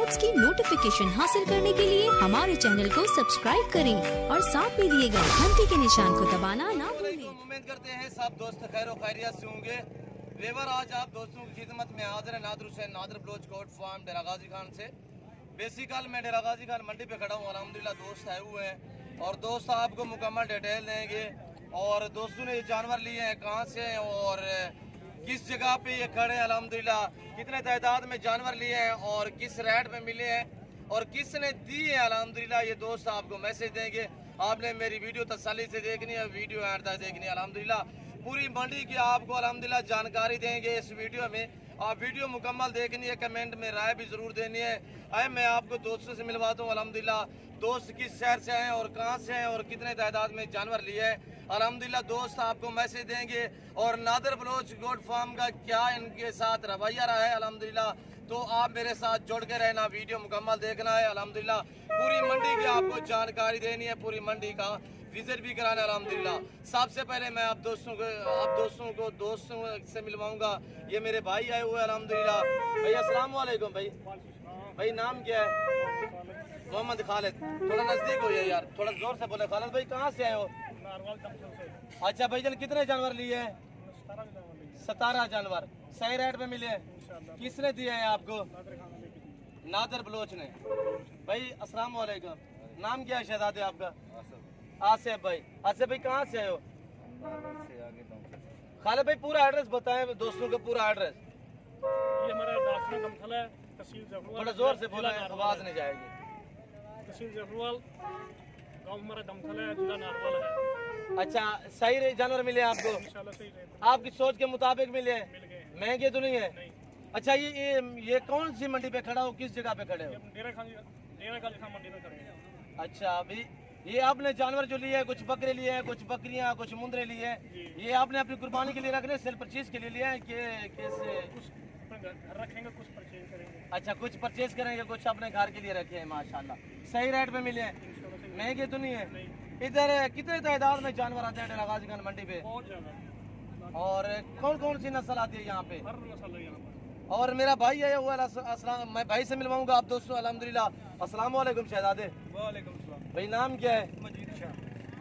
Videos की notification हासिल करने के लिए हमारे चैनल को सब्सक्राइब करें और साथ में दिए गए घंटी के निशान को दबाना ना भूलें। उम्मीद करते हैं सब दोस्त खैर खैरियत से होंगे। वेवर आज आप दोस्तों की खिदमत में हाजिर है नादर हुसैन नादर बलोच कोट फार्म डेरा गाजी खान से। बेसिकल मैं डेरा गाजी खान मंडी पे खड़ा हूँ। अल्हम्दुलिल्लाह दोस्त आए हुए हैं और दोस्त आपको मुकम्मल डिटेल देंगे और दोस्तों ने ये जानवर लिए हैं कहाँ से और किस जगह पे ये खड़े हैं, अल्हम्दुलिल्लाह कितने तादाद में जानवर लिए हैं और किस रेट में मिले हैं और किसने दी है। अल्हम्दुलिल्लाह ये दोस्त आपको मैसेज देंगे। आपने मेरी वीडियो तसल्ली से देखनी है, वीडियो एंड तक देखनी है। अल्हम्दुलिल्लाह पूरी मंडी की आपको अल्हम्दुलिल्लाह जानकारी देंगे इस वीडियो में। आप वीडियो मुकम्मल देखनी है, कमेंट में राय भी जरूर देनी है। आए मैं आपको दोस्तों से मिलवाता हूँ। अल्हम्दुलिल्लाह दोस्त किस शहर से हैं और कहाँ से हैं और कितने तादाद में जानवर लिए हैं। अल्हम्दुलिल्लाह दोस्त आपको मैसेज देंगे और नादर बलोच गोट फार्म का क्या इनके साथ रवैया रहा है अल्हम्दुलिल्लाह, तो आप मेरे साथ जुड़ के रहना, वीडियो मुकम्मल देखना है। अल्हम्दुलिल्लाह पूरी मंडी की आपको जानकारी देनी है, पूरी मंडी का विजिट भी कराना है अल्हम्दुलिल्लाह। सबसे पहले मैं आप दोस्तों से मिलवाऊंगा। ये मेरे भाई आए हुए अल्हम्दुलिल्लाह। भैया अस्सलाम वालेकुम। भाई नाम क्या है? मोहम्मद खालिद। थोड़ा नजदीक हो यार, थोड़ा जोर से बोले। खालिद भाई कहाँ से आए हो? अच्छा भाईजान कितने जानवर लिए हैं? 17 जानवर। सही रेट में मिले हैं? किसने दिए हैं आपको? नादर बलोच ने। भाई अस्सलाम वालेकुम। नाम क्या है शहजादे आपका? आसिफ भाई। आसिफ भाई कहाँ से आए हो? खालिद भाई पूरा एड्रेस बताएं दोस्तों का, पूरा एड्रेस। ये हमारा दाखिला दमथल है, तहसील जफरवाल। थोड़ा जोर से बोला, आवाज नहीं जाएगी। तहसील जफरवाल, गांव हमारा दमथल है, जिला नारवल है। अच्छा सही जानवर मिले आपको? इंशाल्लाह सही रेट आपकी सोच के मुताबिक मिले? मिल गए। महंगे तो नहीं है? नहीं। अच्छा ये कौन सी मंडी पे खड़ा हो, किस जगह पे खड़े हो? डेरा खान मंडी में करेंगे। अच्छा अभी ये आपने जानवर जो लिए हैं, कुछ बकरे लिए हैं, कुछ बकरियां, कुछ मुंदरे लिए हैं, ये आपने अपनी कुर्बानी के लिए रख रहे, सेल परचेज के लिए लिए हैं कि कैसे? रखेंगे, कुछ परचेज करेंगे। अच्छा कुछ परचेज करेंगे, कुछ अपने घर के लिए रखे हैं। माशाल्लाह सही रेट में मिले हैं, महंगे तो नहीं है? इधर कितने तादाद में जानवर आते हैं डेरा गाजी खान मंडी पे? बहुत ज्यादा। और कौन कौन सी नस्ल आती है यहाँ पे? हर नस्ल है यहाँ पर। और मेरा भाई आया हुआ है, मैं भाई से मिलवाऊंगा आप दोस्तों। अल्हम्दुलिल्लाह अस्सलाम वालेकुम शहजादे। वालेकुम सलाम। भाई नाम क्या है? मजीद शाह।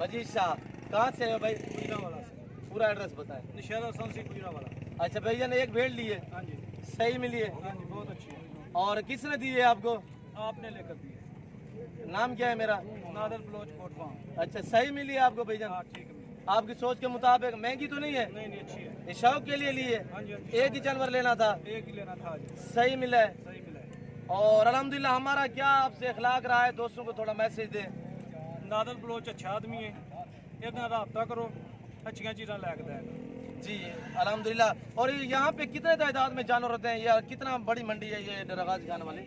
मजीद शाह। कहाँ से हो भाई? वाला से। पूरा एड्रेस बताएं। निशाद हसन से वाला। अच्छा भैया ने एक भेड़ ली है? हाँ जी। सही मिली है? हाँ जी बहुत अच्छी है। और किसने दी है आपको? आपने लेकर दी है। नाम क्या है मेरा? Nadar Baloch goat farm. अच्छा सही मिली है आपको भाईजान? हाँ ठीक है। आपकी सोच के मुताबिक महंगी तो नहीं है? नहीं अच्छी है। ये शौक के लिए लिए? हाँ जी। एक ही जानवर लेना था? एक ही लेना था जी। सही मिला है? सही मिला है। और अल्हम्दुलिल्लाह हमारा क्या आपसे अखलाक रहा है, दोस्तों को थोड़ा मैसेज दें। नादर बलोच अच्छा आदमी है, इतना रब्ता करो, अच्छी चीज़ा लैके देगा जी अल्हम्दुलिल्लाह। और यहाँ पे कितने तादाद में जानवर होते हैं या कितना बड़ी मंडी है ये डेरा गाजी खान वाली?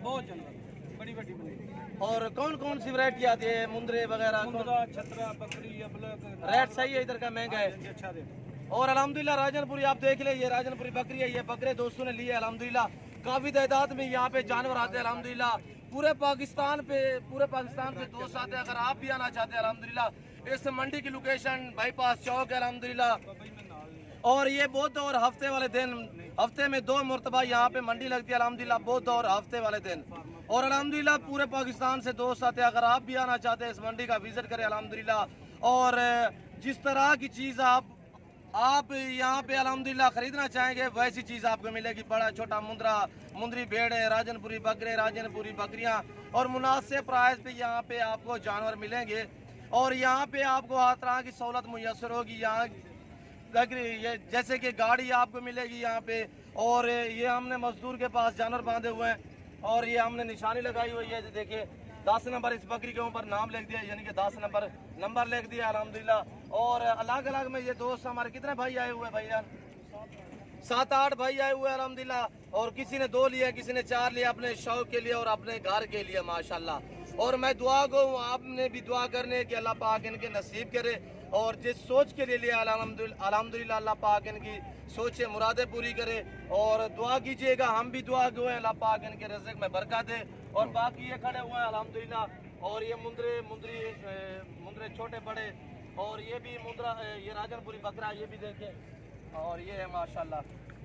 बहुत जानवर, बड़ी बड़ी मंडी। और कौन कौन सी वैरायटी आती है, मुंदरे वगैरह? मुंदरा, छतरा, बकरी, अबलक। रेट सही है इधर का? महंगा है? अच्छा रेट। और अल्हम्दुलिल्लाह राजनपुरी आप देख ले, ये राजनपुरी बकरी है, ये बकरे दोस्तों ने लिए अल्हम्दुलिल्लाह। काफी तादाद में यहाँ पे जानवर आते हैं अल्हम्दुलिल्लाह। पूरे पाकिस्तान पे दोस्त आते हैं। अगर आप भी आना चाहते हैं अल्हम्दुलिल्लाह, इस मंडी की लोकेशन बाईपास चौक है अल्हम्दुलिल्लाह। और ये बुध और हफ्ते वाले दिन, हफ्ते में 2 मरतबा यहाँ पे मंडी लगती है अल्हम्दुलिल्लाह, बुध और हफ्ते वाले दिन। और अल्हम्दुलिल्लाह पूरे पाकिस्तान से दोस्त आते हैं। अगर आप भी आना चाहते हैं इस मंडी का विजिट करें अल्हम्दुलिल्लाह। और जिस तरह की चीज़ आप यहाँ पे अल्हम्दुलिल्लाह खरीदना चाहेंगे वैसी चीज़ आपको मिलेगी। बड़ा छोटा मुंदरी भेड़ है, राजनपुरी बकरे, राजनपुरी बकरियाँ और मुनासिब प्राइस पे यहाँ पे आपको जानवर मिलेंगे। और यहाँ पे आपको हर तरह की सहूलत मुयसर होगी। यहाँ जैसे कि गाड़ी आपको मिलेगी यहाँ पे। और ये हमने मजदूर के पास जानवर बांधे हुए हैं और ये हमने निशानी लगाई हुई है। देखिए 10 नंबर इस बकरी के ऊपर नाम लिख दिया, यानी कि 10 नंबर लिख दिया अल्हम्दुलिल्लाह। और अलग अलग में ये दोस्त हमारे कितने भाई आए हुए हैं भाईजान? 7-8 भाई आए हुए हैं अल्हम्दुलिल्लाह। और किसी ने 2 लिया, किसी ने 4 लिया, अपने शौक के लिए और अपने घर के लिए माशाल्लाह। और मैं दुआ को आपने भी दुआ करने कि अल्लाह पाक इनके नसीब करे और जिस सोच के लिए लिया अल्हम्दुलिल्लाह अल्लाह पाक इनकी सोचे मुरादें पूरी करे। और दुआ कीजिएगा, हम भी दुआ गो हैं, अल्लाह पाक इनके रिज़्क़ में बरकत दे। और बाकी ये खड़े हुए हैं अल्हम्दुलिल्लाह। और ये मुंदरे छोटे बड़े, और ये भी मुंदरा, ये राजनपुरी बकरा, ये भी देखें। और ये है माशाल्लाह।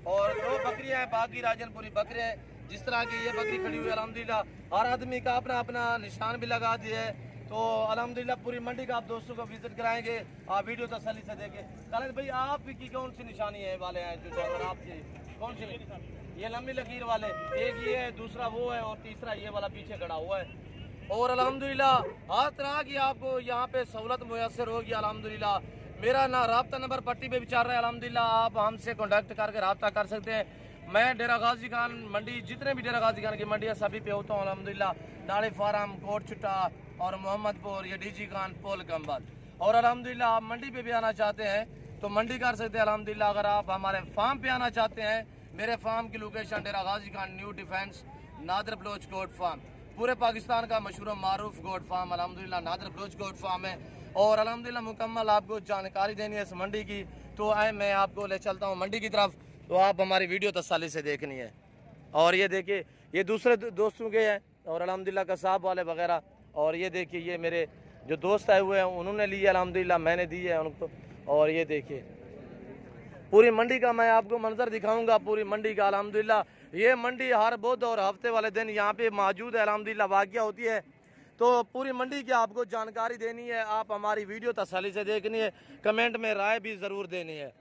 और 2 बकरियां हैं, बाकी राजनपुरी बकरे हैं। जिस तरह की ये बकरी खड़ी हुई है अल्हम्दुलिल्लाह, हर आदमी का अपना अपना निशान भी लगा दिया है। तो अल्हम्दुलिल्लाह पूरी मंडी का आप दोस्तों को विजिट कराएंगे, आप वीडियो तसल्ली से देखें। खालिद भाई आपकी कौन सी निशानी है वाले हैं जो जानवर आपकी कौन सी? ये लंबी लकीर वाले, एक ये है, दूसरा वो है और तीसरा ये वाला पीछे खड़ा हुआ है। और अल्हम्दुलिल्लाह हर तरह की आपको यहाँ पे सहूलत मुयसर होगी अल्हम्दुलिल्लाह। मेरा ना रब्ता नंबर पट्टी पे भी चल रहा है अल्हम्दुलिल्लाह, आप हमसे कॉन्टैक्ट करके रब्ता कर सकते हैं। मैं डेरा गाजी खान मंडी, जितने भी डेरा गाजी खान की मंडी है सभी पे होता हूँ अल्हम्दुलिल्लाह। डाले फार्म, कोट छुट्टा और मोहम्मदपुर, ये डीजी खान, पोल कंबल। और अल्हम्दुलिल्लाह आप मंडी पे भी आना चाहते हैं तो मंडी कर सकते हैं अल्हम्दुलिल्लाह। अगर आप हमारे फार्म पे आना चाहते हैं, मेरे फार्म की location Dera Ghazi Khan new defence Nadir Baloch goat farm, पूरे पाकिस्तान का मशहूर मारूफ गोट फार्म अल्हम्दुलिल्लाह नादर बलोच गोट फार्म है। और अल्हम्दुलिल्लाह मुकम्मल आपको जानकारी देनी है इस मंडी की, तो आए मैं आपको ले चलता हूँ मंडी की तरफ, तो आप हमारी वीडियो तसल्ली से देखनी है। और ये देखिए ये दूसरे दोस्तों के हैं और अल्हम्दुलिल्लाह कसाब वाले वगैरह। और ये देखिए ये मेरे जो दोस्त आए हुए हैं उन्होंने लिए अल्हम्दुलिल्लाह, मैंने दी है उनको। और ये देखिए पूरी मंडी का मैं आपको मंजर दिखाऊंगा, पूरी मंडी का अल्हम्दुलिल्लाह। ये मंडी हर बुध और हफ्ते वाले दिन यहाँ पे मौजूद है अल्हम्दुलिल्लाह, वाक़या होती है। तो पूरी मंडी की आपको जानकारी देनी है, आप हमारी वीडियो तसल्ली से देखनी है, कमेंट में राय भी ज़रूर देनी है।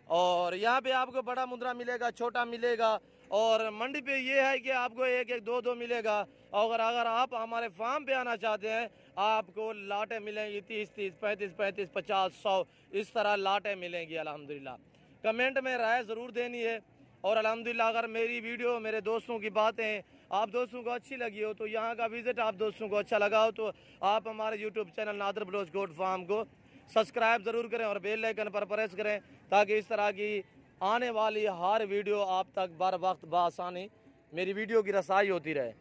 और यहाँ पे आपको बड़ा मुद्रा मिलेगा, छोटा मिलेगा। और मंडी पे ये है कि आपको एक एक दो दो मिलेगा। और अगर आप हमारे फार्म पे आना चाहते हैं, आपको लाटें मिलेंगी 30-30, 35-35, 50-100 इस तरह लाटें मिलेंगी अल्हम्दुलिल्लाह। कमेंट में राय ज़रूर देनी है। और अल्हम्दुलिल्लाह अगर मेरी वीडियो, मेरे दोस्तों की बातें आप दोस्तों को अच्छी लगी हो, तो यहाँ का विज़िट आप दोस्तों को अच्छा लगा हो, तो आप हमारे YouTube channel Nadar Baloch goat farm को सब्सक्राइब ज़रूर करें और बेल आइकन पर प्रेस करें, ताकि इस तरह की आने वाली हर वीडियो आप तक बर वक्त बआसानी मेरी वीडियो की रसाई होती रहे।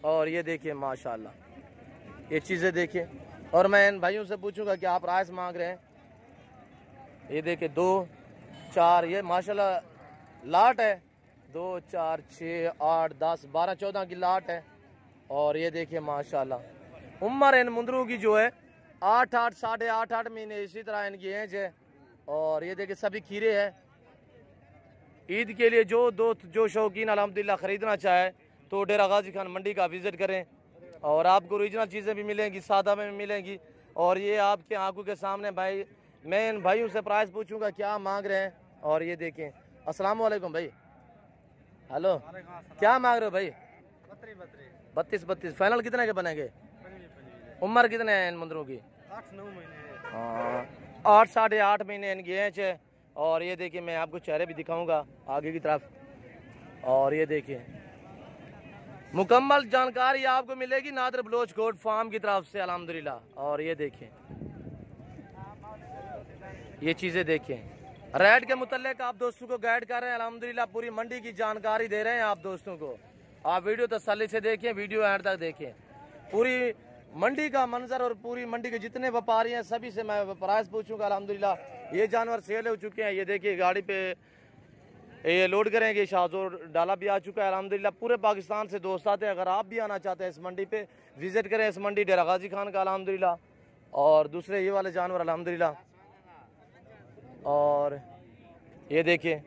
और ये देखिए माशाल्लाह ये चीज़ें देखिए। और मैं इन भाइयों से पूछूंगा कि आप राइस मांग रहे हैं, ये देखिए 2, 4 ये माशाल्लाह लाट है, 2, 4, 6, 8, 10, 12, 14 की लाट है। और ये देखिए माशाल्लाह उम्र इन मुंदरों की जो है 8-8, 8.5 महीने इसी तरह इनकी एज है। और ये देखिए सभी खीरे है। ईद के लिए जो दोस्त जो शौकीन अल्हम्दुलिल्लाह ख़रीदना चाहे तो डेरा गाजी खान मंडी का विज़िट करें। और आपको ओरिजिनल चीज़ें भी मिलेंगी, सादा में भी मिलेंगी। और ये आपके आंखों के सामने भाई, मैं इन भाइयों से प्राइस पूछूंगा क्या मांग रहे हैं। और ये देखें, अस्सलाम वालेकुम भाई, हेलो, क्या मांग रहे हो भाई? 32 फाइनल कितने के बनेंगे? उम्र कितने हैं इन मुंदरों की? 8-9 महीने। हाँ 8, 8.5 महीने इनकी एज है। और ये देखिए मैं आपको चेहरे भी दिखाऊंगा आगे की तरफ। और ये देखिए मुकम्मल जानकारी आपको मिलेगी नादर बलोच गोट फार्म की तरफ से अल्हम्दुलिल्लाह। और ये देखिए ये चीज़ें देखिए, रेट के मुतल्लिक आप दोस्तों को गाइड कर रहे हैं अल्हम्दुलिल्लाह, पूरी मंडी की जानकारी दे रहे हैं आप दोस्तों को। आप वीडियो तसल्ली से देखें, वीडियो एंड तक देखें, पूरी मंडी का मंजर और पूरी मंडी के जितने व्यापारी हैं सभी से मैं प्राइस पूछूंगा अल्हम्दुलिल्लाह। ये जानवर सेल हो चुके हैं, ये देखिए गाड़ी पे ये लोड करेंगे, शाहजोर डाला भी आ चुका है अल्हम्दुलिल्लाह। पूरे पाकिस्तान से दोस्त आते हैं, अगर आप भी आना चाहते हैं इस मंडी पे विजिट करें, इस मंडी डेरा गाजी खान का अल्हम्दुलिल्लाह। और दूसरे ये वाले जानवर अल्हम्दुलिल्लाह। और ये देखिए,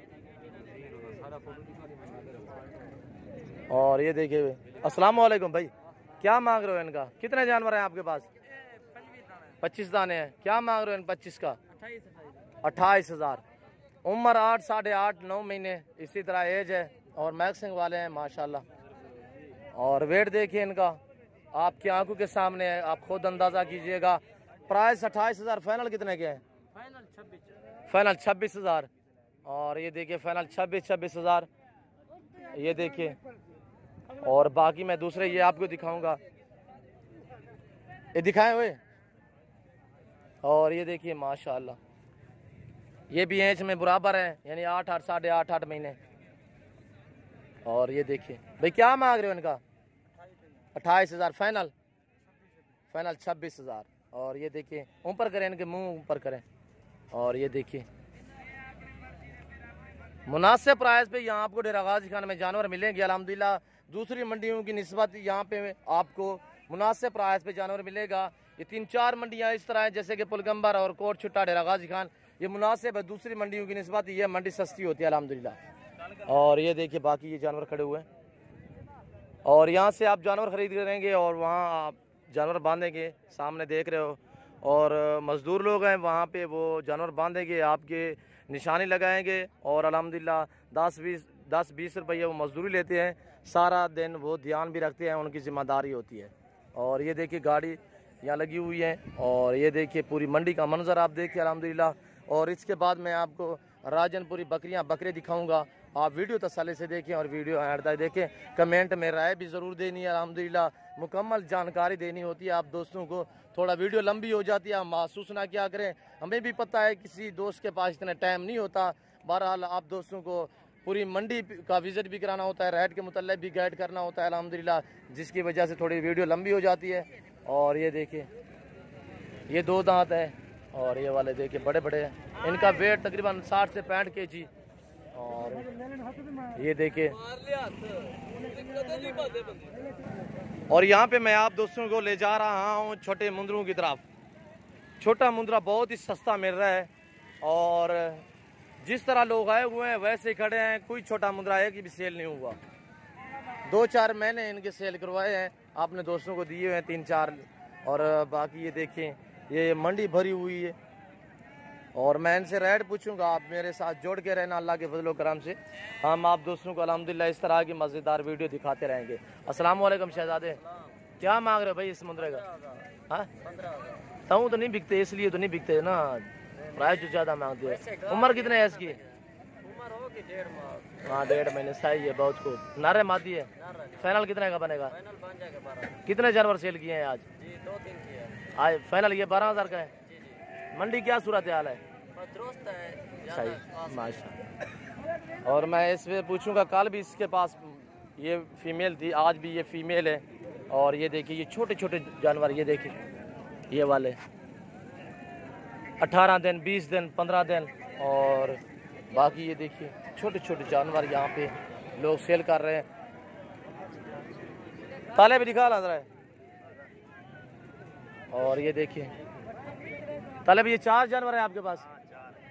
और ये देखिए अस्सलाम वालेकुम भाई, क्या मांग रहे हो इनका? कितने जानवर हैं आपके पास? 25 दाने हैं। क्या मांग रहे हो इन 25 का? 28,000। उम्र 8, 8.5, 9 महीने इसी तरह एज है। और मैक्सिंग वाले हैं माशाल्लाह। और वेट देखिए इनका आपकी आंखों के सामने है, आप खुद अंदाज़ा कीजिएगा। प्राइस 28,000। फाइनल कितने के हैं? फाइनल 26,000। और ये देखिए फाइनल 26,000 ये देखिए। और बाकी मैं दूसरे ये आपको दिखाऊंगा, ये दिखाए हुए। और ये देखिए माशाल्लाह ये भी एज में बराबर है, यानी 8, 8, 8.5 महीने। और ये देखिए भाई क्या मांग रहे हो इनका? 28,000। फाइनल 26,000। और ये देखिए ऊपर करें, इनके मुंह ऊपर करें। और ये देखिए मुनासिब प्राइस पे यहाँ आपको डेरा गाजी खान में जानवर मिलेंगे अल्हम्दुलिल्लाह। दूसरी मंडियों की निस्बत यहाँ पे आपको मुनासिब प्राइस पे जानवर मिलेगा। ये 3-4 मंडियाँ इस तरह हैं जैसे कि पुलगंबर और कोट छुट्टा डेरा गाजी खान, ये मुनासिब है। दूसरी मंडियों की निस्बत ये मंडी सस्ती होती है अल्हम्दुलिल्लाह। और ये देखिए बाकी ये जानवर खड़े हुए हैं। और यहाँ से आप जानवर खरीद करेंगे और वहाँ आप जानवर बांधेंगे, सामने देख रहे हो। और मज़दूर लोग हैं वहाँ पे, वो जानवर बांधेंगे, आपके निशानी लगाएंगे और अल्हम्दुलिल्लाह 10-20 रुपये वो मजदूरी लेते हैं। सारा दिन वो ध्यान भी रखते हैं, उनकी ज़िम्मेदारी होती है। और ये देखिए गाड़ी यहाँ लगी हुई है और ये देखिए पूरी मंडी का मंजर आप देखिए अल्हम्दुलिल्लाह। और इसके बाद मैं आपको राजनपुरी बकरे दिखाऊंगा। आप वीडियो तसल्ली से देखें और वीडियो एंड तक देखें। कमेंट में राय भी ज़रूर देनी है अल्हम्दुलिल्लाह, मुकम्मल जानकारी देनी होती है आप दोस्तों को। थोड़ा वीडियो लंबी हो जाती है, आप महसूस ना क्या करें, हमें भी पता है किसी दोस्त के पास इतना टाइम नहीं होता। बहरहाल आप दोस्तों को पूरी मंडी का विज़िट भी कराना होता है, रेट के मुतल्लिक़ भी गाइड करना होता है अल्हम्दुलिल्लाह, जिसकी वजह से थोड़ी वीडियो लंबी हो जाती है। और ये देखिए ये 2 दांत है और ये वाले देखिए बड़े बड़े हैं, इनका वेट तकरीबन 60 से 65 kg। और ये देखिए, और यहाँ पे मैं आप दोस्तों को ले जा रहा हूँ छोटे मुंदरों की तरफ। छोटा मुंदरा बहुत ही सस्ता मिल रहा है और जिस तरह लोग आए हुए हैं वैसे ही खड़े हैं। कोई छोटा मुंदरा है कि भी सेल नहीं हुआ। 2-4 महीने इनके सेल करवाए हैं, आपने दोस्तों को दिए हुए हैं 3-4। और बाकी ये देखें, ये मंडी भरी हुई है और मैं इनसे रेट पूछूंगा। आप मेरे साथ जोड़ के रहना अल्लाह के फजल करम से। हम आप दोस्तों को अल्हम्दुलिल्लाह इस तरह की मज़ेदार वीडियो दिखाते रहेंगे। अस्सलाम वालेकुम शहजादे, क्या मांग रहे हो भाई इस मुंदरे का? हाँ, ताऊ तो नहीं बिकते, इसलिए तो नहीं बिकते ना, प्राइस जो ज़्यादा मांगते हैं। उम्र कितने है इसकी? उम्र होगी 1.5 माह। हाँ 1.5 महीने, सही है, बहुत खूब। नारे मादी है। फाइनल कितने का बनेगा? फाइनल बन जाएगा 12। कितने जानवर सेल किए हैं आज? जी 2-3 किए हैं। आज फाइनल ये 12,000 का है। जी जी मंडी क्या सूरत हाल है? और दुरुस्त है, सही, माशा। और मैं इसमें पूछूंगा, कल भी इसके पास ये फीमेल थी, आज भी ये फीमेल है। और ये देखिए ये छोटे छोटे जानवर, ये देखिए ये वाले 18 दिन, 20 दिन, 15 दिन। और बाकी ये देखिए छोटे छोटे जानवर यहाँ पे लोग सेल कर रहे हैं। ताले भी दिखा रहा है। और ये देखिए ताले भी, ये 4 जानवर है आपके पास,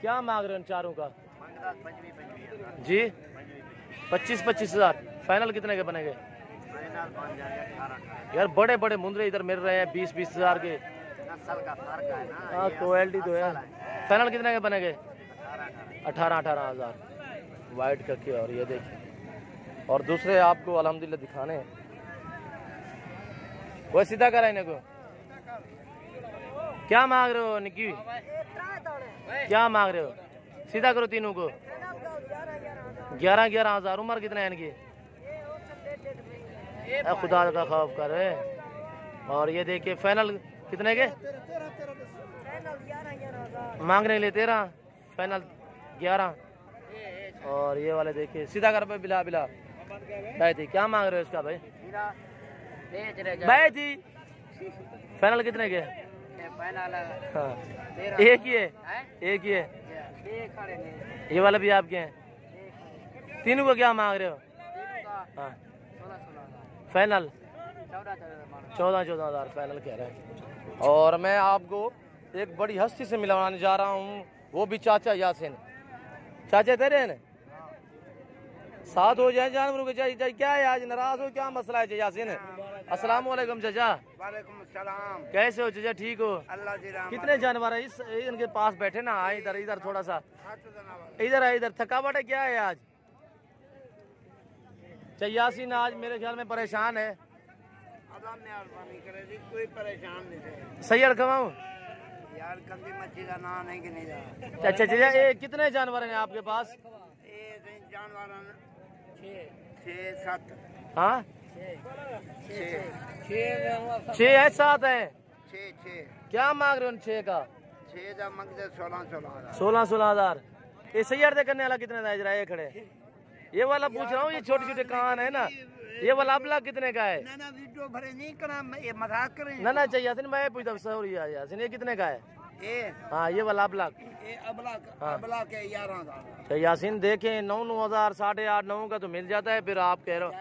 क्या मांग रहे हैं उन चारों का? जी 25-25 हज़ार। फाइनल कितने के बनेंगे? यार बड़े बड़े मुंदरे इधर मिल रहे हैं 20-20 हज़ार के। हाँ क्वालिटी तो है। फाइनल कितने के बनेंगे? 18-18 हज़ार वाइट करके। और ये देखिए, और दूसरे आपको अल्हम्दुलिल्लाह दिखाने हैं। वो सीधा करा इन्हें को, क्या मांग रहे हो निकी? क्या मांग रहे हो? सीधा करो तीनों को। 11-11 हज़ार। उम्र कितना है इनकी? खुदा का खौफ कर रहे। और ये देखिए फाइनल कितने के मांगने के लिए? 13, फाइनल 11। और ये वाले देखिए, सीधा कर पे बिला बिला भाई थी। क्या मांग रहे हो इसका भाई? भाई थी फाइनल कितने के? हाँ एक ही है, एक ही है। ये वाला भी आपके हैं। तीनों को क्या मांग रहे हो? हाँ फाइनल 14-14 हज़ार फाइनल कह रहे हैं। और मैं आपको एक बड़ी हस्ती से मिलवाने जा रहा हूँ, वो भी चाचा यासीन। चाचा तेरे हैं साथ हो जाए जानवरों के। चाचा क्या है, आज नाराज हो, क्या मसला है यासीन? अस्सलाम वालेकुम चाचा। वालेकुम सलाम। कैसे हो चाचा, ठीक हो? अल्लाह जी रहमत। कितने जानवर है इस इनके पास बैठे ना? इधर इधर थोड़ा सा इधर है, इधर। थकावट है क्या है आज? यासीन आज मेरे ख्याल में परेशान है। अल्लाह मेहरबानी करे जी, कोई परेशान नहीं है। सही रखवाऊं यार, कभी मच्छी का नाम नहीं गिनी जा। अच्छा चाचा, ये कितने जानवर हैं आपके पास? ये जानवर 6-7। हाँ 6 है, 7 है। 6 क्या मांग रहे हो उन 6 का? 6 मंगते 16-16 16 हज़ार। ये सही अर्दे करने वाला कितने का है? ये खड़े ये वाला पूछ रहा हूँ, ये छोटे छोटे कान है ना, ये वाला अपला कितने का है? ना वीडियो भरे नहीं करा, ये मजाक करें ना चाहिए यासीन, मैं पूछता सॉरी यासीन, ये कितने का है? ये हाँ ये वाला अपला। ये अबला के 11,000 यासीन देखें 9-9 हज़ार, 8.5-9 का तो मिल जाता है। फिर आप कह रहे हो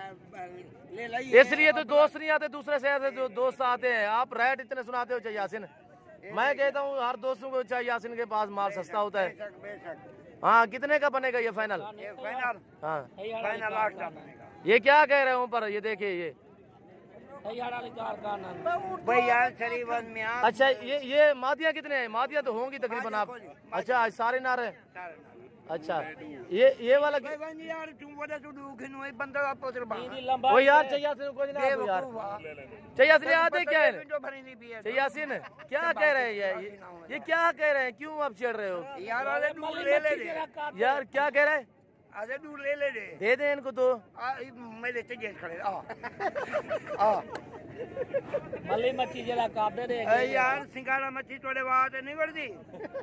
ले लाइए। इसलिए तो दोस्त नहीं आते, दूसरे शहर से जो दोस्त आते हैं। आप रेट इतने सुनाते हो चाहे यासीन। मैं कहता हूँ हर दोस्तों को चाहे यासीन के पास माल सस्ता होता है। बेशक। हाँ कितने का बनेगा ये फाइनल? ये फाइनल हाँ फाइनल 8 का बनेगा। ये क्या कह रहे हो पर? ये देखिए ये भाई यार शरीफ आदमी आप अच्छा ये मादियाँ कितने हैं? मादियाँ तो होंगी तकरीबन आप। अच्छा आज सारे नार हैं। अच्छा ये वाला भाई भाई यार तुम वजह तो दुखन हुए बंदा आप पोतर बा वो यार चयासिन को ना दो यार। चयासिन याद है क्या है? जो भरी नहीं पिए चयासिन क्या कह रहे हैं ये क्या कह रहे हैं? क्यों आप चिढ़ रहे हो यार आधे दूध ले ले रे यार? क्या कह रहे हैं? आधे दूध ले ले रे दे दे इनको तो। मेरे चाहिए खड़े आ मल्ली मच्छी जरा काबे दे यार सिंगारा मच्छी थोड़े बात नहीं बढ़ती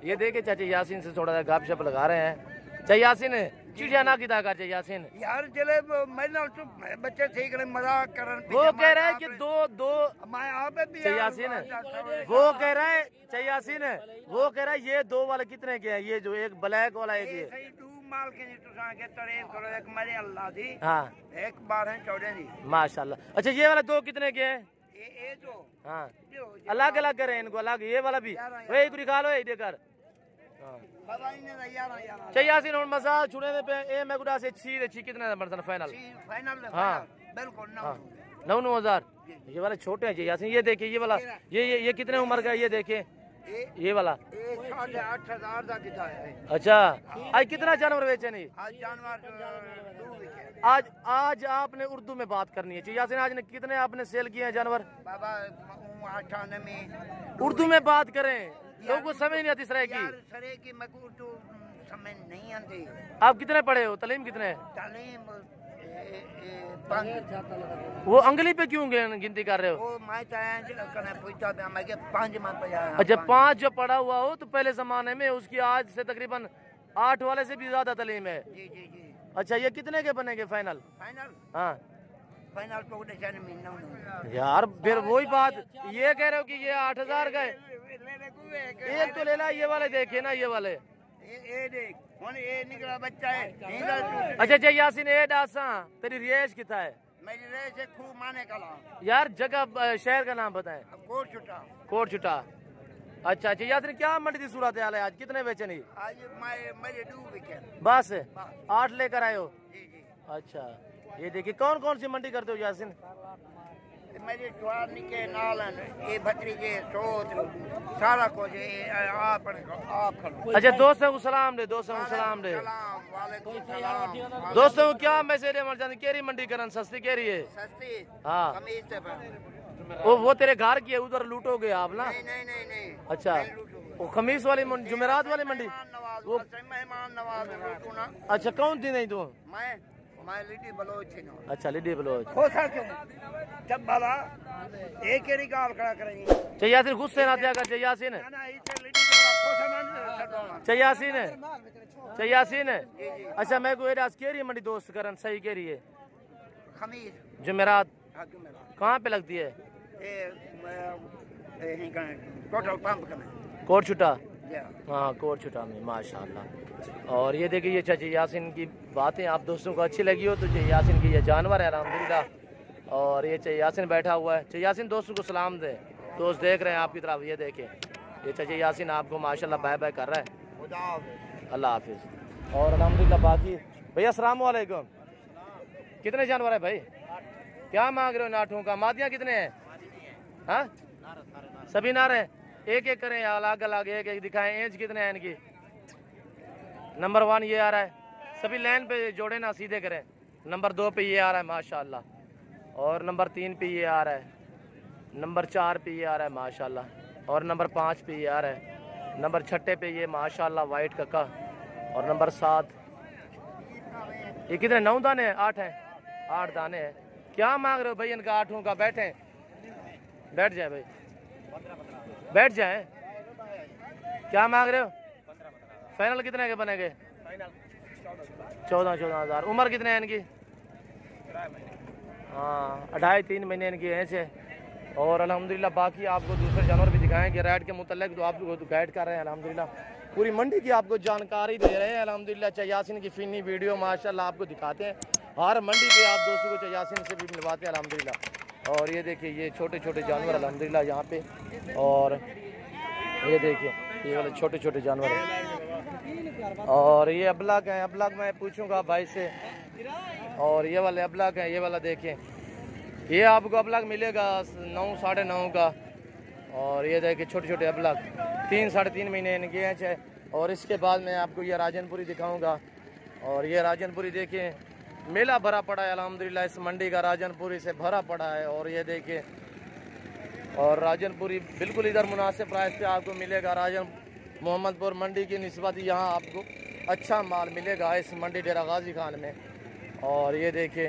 ये देखे चाचा यासीन से थोड़ा सा गपशप लगा रहे हैं। चाचा यासीन चिड़िया ना की ताकत चाचा यासीन यार चले मैं बच्चे ठीक रहे मजाक करन वो कह रहा है कि दो मैं आप भी यासीन वो कह रहा है यासीन वो कह रहा है ये दो वाले कितने के हैं? ये जो एक ब्लैक वाला एक ये सही तू माल के नहीं तो के तड़े करो एक मरे अल्लाह दी हाँ एक 12 14 दी माशाल्लाह। अच्छा ये वाला दो कितने के हैं? ये जो हाँ जो अलग अलग करे इनको अलग। ये वाला भी वही कुछ खा लो ये कर बाबा इने यार चाहिए यासीन और मसाज छुड़े पे ए मैं गुड़ा से सी कितने नंबर फाइनल? फाइनल हाँ बिल्कुल हाँ 9,000। ये वाले छोटे हैं यासीन। ये देखिए ये वाला ये कितने उम्र का है? ये देखिए ये वाला 8,000 का कितना है। अच्छा आज कितना जानवर बेचे नहीं? आज जानवर आज आपने उर्दू में बात करनी है। यासीन आज ने कितने आपने सेल किए हैं जानवर? बाबा 98 उर्दू में बात करें, लोगों को समझ नहीं आती सरे की। यार सरे की मकू तो समझ नहीं आती। आप कितने पढ़े हो? तलीम कितने है? तालीम वो अंगली पे क्यों गिनती कर रहे हो? वो मैं कने पूछता था मैं के 5 माह पे आया। अच्छा 5 जो पढ़ा हुआ हो तो पहले जमाने में उसकी आज से तकरीबन 8 वाले से भी ज्यादा तलीम है। जी जी जी। अच्छा ये कितने के बनेंगे फाइनल? फाइनल हाँ फाइनल तो उठे महीना यार फिर वही बात ये कह रहे हो कि ये 8,000 का है। एक तो ले ला ये वाले देखे ना ये वाले। ये देख हुन ये निकला बच्चा है। अच्छा यासीन ए डासा तेरी रियायश कितना है? मेरी रेस है खूब माने कला यार जगह शहर का नाम बताएं। कोट छुटा। अच्छा यासीन क्या मंडी की सूरत हाल है आज? कितने बेचे नहीं? आज मेरे 2 विकेट बस 8 लेकर आए हो? जी जी। अच्छा ये देखिए कौन कौन सी मंडी करते हो यासीन? मेरे द्वार निके नाल ये भतीजे सोच सारा कुछ आप खड़ो। अच्छा दोस्तों को सलाम दे। दोस्तों को सलाम दे। वालेकुम सलाम। दोस्तों को क्या मैसेज है? मर जाने केरी मंडी करन सस्ती केरी है? सस्ती हाँ कमीज पे पर वो तेरे घर की है उधर लूटोगे आप ना? नहीं नहीं नहीं नहीं। अच्छा वो खमीस वाली जुमेरात वाली मंडी वो मेहमान नवाज लूटू ना। अच्छा कौन थी नहीं तू? मैं लिडी बलोच थी ना। अच्छा लिडी बलोच हो सके जब बाबा एक ही गाल खड़ा करेंगे। यासीन गुस्से ना दिया कर। यासीन ना इसे लिडी बड़ा खोसा मान सडोना। यासीन अच्छा मैं को एडास केरी मंडी दोस्त करन सही केरी है? खमीस जुमेरात हाँ जुमेरात कहाँ पे लगती है? ये टोटल पंप का कोट छुटा। हाँ कोट छुटा में माशाल्लाह। और ये देखिए ये चाचा यासीन की बातें आप दोस्तों को अच्छी लगी हो तो यासीन की ये जानवर है अल्हम्दुलिल्लाह। और ये चाचा यासीन बैठा हुआ है। चाचा यासीन दोस्तों को सलाम दे। दोस्त देख रहे हैं आपकी तरफ। ये देखें ये चाचा यासीन आपको माशाल्लाह बाय बाय कर रहा है। अल्लाह हाफिज। और अल्हम्दुलिल्लाह बाकी भैया अस्सलाम वालेकुम। कितने जानवर है भाई? क्या मांग रहे हो नाठों का? मादियाँ कितने हैं? हाँ सभी नार हैं? एक एक करें अलग अलग एक एक दिखाएं। एज कितने हैं इनकी? नंबर 1 ये आ रहा है। सभी लाइन पे जोड़े ना सीधे करें। नंबर 2 पे ये आ रहा है माशाल्लाह। और नंबर 3 पे ये आ रहा है। नंबर 4 पे ये आ रहा है माशाल्लाह। और नंबर 5 पे ये आ रहा है। नंबर 6 पे ये माशाल्लाह वाइट कक्का। और नंबर 7 ये कितने 9 दाने हैं? 8 हैं। 8 दाने हैं। क्या मांग रहे हो भाई इनका? 8 का बैठे बैठ जाए भाई बैठ जाए। क्या मांग रहे हो? फाइनल कितने के बनेंगे? 14,000। उम्र कितने हैं इनकी? हाँ 2.5-3 महीने इनकी ऐसे। और अल्हम्दुलिल्लाह बाकी आपको दूसरे जानवर भी दिखाएंगे रेट के मुतल्लिक तो आप लोग गाइड कर रहे हैं अल्हम्दुलिल्लाह। पूरी मंडी की आपको जानकारी दे रहे हैं अल्हम्दुलिल्लाह। यासीन की फिनी वीडियो माशाल्लाह आपको दिखाते हैं। हर मंडी पे आप दोस्तों को यासीन से भी मिलवाते हैं अल्हम्दुलिल्लाह। और ये देखिए ये छोटे छोटे जानवर अल्हम्दुलिल्लाह यहाँ पे। और ये देखिए ये वाले छोटे छोटे जानवर हैं। और ये अबलग हैं। अबलग मैं पूछूंगा भाई से। और ये वाले अबलग हैं। ये वाला देखें ये आपको अबलग मिलेगा 9 साढ़े 9 का। और ये देखिए छोटे छोटे अबलग 3 साढ़े 3 महीने इनके हैं। और इसके बाद मैं आपको ये राजनपुरी दिखाऊंगा। और ये राजनपुरी देखिए मेला भरा पड़ा है अल्हम्दुलिल्लाह, इस मंडी का राजनपुरी से भरा पड़ा है। और ये देखिए और राजनपुरी बिल्कुल इधर मुनासिब प्राइस पे आपको मिलेगा। राजन मोहम्मदपुर मंडी की निस्बत यहाँ आपको अच्छा माल मिलेगा इस मंडी डेरा गाजी खान में। और ये देखिए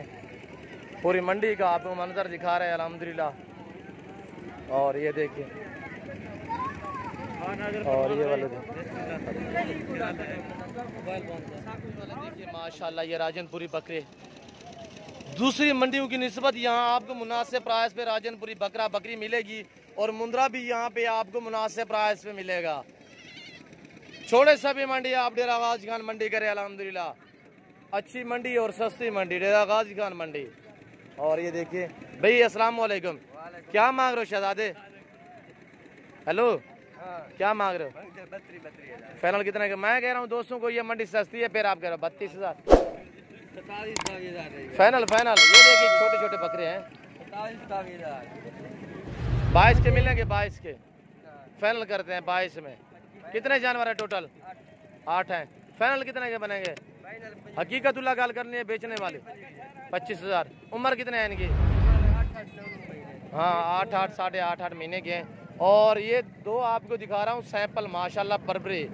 पूरी मंडी का आपको मंजर दिखा रहे हैं अल्हम्दुलिल्लाह। और ये देखिए और ये वाले देखिए माशाल्लाह ये राजनपुरी बकरे दूसरी मंडियों की निस्बत यहाँ आपको मुनासिब प्राइस पे राजनपुरी बकरा बकरी मिलेगी। और मुंद्रा भी यहाँ पे आपको मुनासिब प्राइस पे मिलेगा। छोड़े सभी मंडी आप डेरा गाजी खान मंडी करे अल्हम्दुलिल्लाह, अच्छी मंडी और सस्ती मंडी डेरा गाजी खान मंडी। और ये देखिए भाई अस्सलाम वालेकुम, क्या मांग रहे हो शहजादे? हेलो क्या मांग रहे हो? फाइनल कितना का? मैं कह रहा हूँ दोस्तों को ये मंडी सस्ती है, फिर आप कह रहे हो 32,000 फाइनल। फाइनल ये देखिए छोटे छोटे बकरे हैं 22 के मिलेंगे, 22 के फाइनल करते हैं। 22 में कितने जानवर है टोटल? 8 हैं। फाइनल कितने के बनेंगे? हकीकतुल्लाह गाल करनी है बेचने वाले 25,000। उम्र कितने हैं इनकी? हाँ 8 साढ़े 8 महीने के हैं। और ये दो आपको दिखा रहा हूँ सैंपल माशाल्लाह परबरे,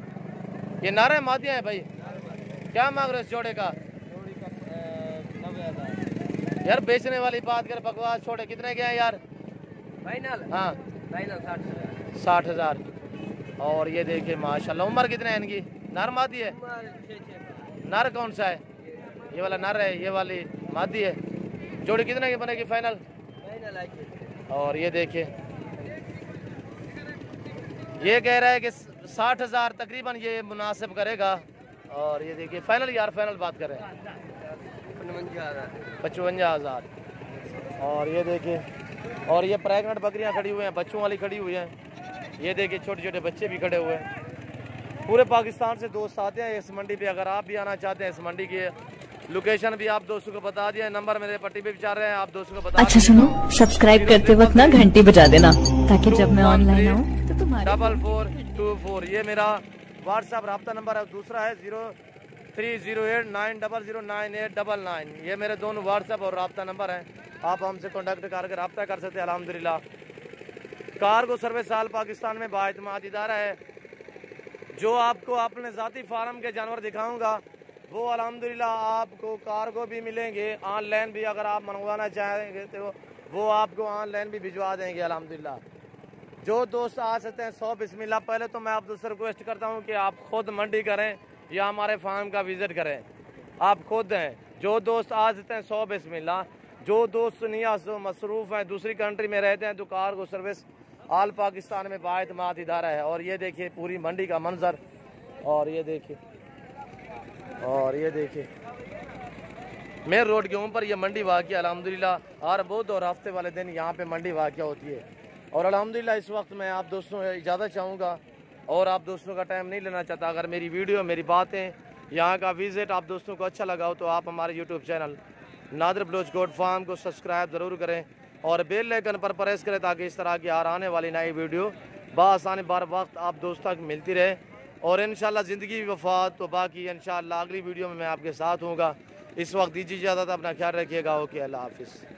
ये नारे मादिया है भाई। क्या मांग रहे हो इस जोड़े का? यार बेचने वाली बात कर, बकवास छोड़े। कितने के हैं यार फाइनल? हाँ फाइनल 60,000। और ये देखिए माशाल्लाह उम्र कितने हैं इनकी? नर मादी है? नर कौन सा है? ये वाला नर है, ये वाली मादी है। जोड़ी कितने की बनेगी फाइनल? और ये देखिए ये कह रहा है कि 60,000 तकरीबन ये मुनासिब करेगा। और ये देखिए फाइनल यार फाइनल बात करें 55,000। और ये देखिए और ये प्रेग्नेंट बकरियां खड़ी हुई हैं, बच्चों वाली खड़ी हुई हैं। ये देखिए छोटे छोटे बच्चे भी खड़े हुए हैं। पूरे पाकिस्तान से दोस्त आते हैं इस मंडी पे। अगर आप भी आना चाहते हैं इस मंडी की लोकेशन भी आप दोस्तों को बता दिया, नंबर मेरे पट्टी पे विचार रहे हैं, आप दोस्तों को बता। अच्छा सुनो, सब्सक्राइब करते वक्त ना घंटी बजा देना ताकि जब मैं ऑनलाइन आऊँ तो तुम्हारे 4424 ये मेरा व्हाट्सएप रब्ता नंबर है। दूसरा है 030890098899। ये मेरे दोनों व्हाट्सएप और रब्ता नंबर है, आप हमसे कॉन्टैक्ट करके रब्ता कर सकते हैं अल्हम्दुलिल्लाह। कार्गो सर्विस आल पाकिस्तान में बाइतमाद इदारा है। जो आपको अपने ज़ाती फार्म के जानवर दिखाऊंगा वो अल्हम्दुलिल्लाह आपको कार्गो भी मिलेंगे, ऑनलाइन भी अगर आप मंगवाना चाहेंगे तो वो आपको ऑनलाइन भी भिजवा देंगे अल्हम्दुलिल्लाह। जो दोस्त आ सकते हैं 100 बिस्मिल्लाह। पहले तो मैं आप दोस्तों से रिक्वेस्ट करता हूँ कि आप खुद मंडी करें या हमारे फार्म का विज़िट करें, आप खुद हैं। जो दोस्त आ सकते हैं 100 बिस्मिल्लाह। जो दोस्त नहीं आ मसरूफ़ हैं दूसरी कंट्री में रहते हैं तो कार्गो सर्विस आल पाकिस्तान में बाइतमाद इदारा है। और ये देखिए पूरी मंडी का मंजर। और ये देखिए मेन रोड के ऊपर ये मंडी वाक़या अल्हम्दुलिल्लाह हर बुध और हफ्ते वाले दिन यहाँ पे मंडी वाक़या होती है। और अल्हम्दुलिल्लाह इस वक्त मैं आप दोस्तों से इजाज़त चाहूँगा और आप दोस्तों का टाइम नहीं लेना चाहता। अगर मेरी वीडियो मेरी बातें यहाँ का विज़िट आप दोस्तों को अच्छा लगा हो तो आप हमारे YouTube channel Nadir Baloch goat farm को सब्सक्राइब ज़रूर करें और बेल आइकन पर प्रेस करें ताकि इस तरह की आने वाली नई वीडियो बासानी बार वक्त आप दोस्तों तक मिलती रहे। और इंशाल्लाह ज़िंदगी वफ़ात तो बाकी इंशाल्लाह अगली वीडियो में मैं आपके साथ हूँगा। इस वक्त दीजिए इजाज़त, अपना ख्याल रखिएगा। ओके अल्लाह हाफिज़।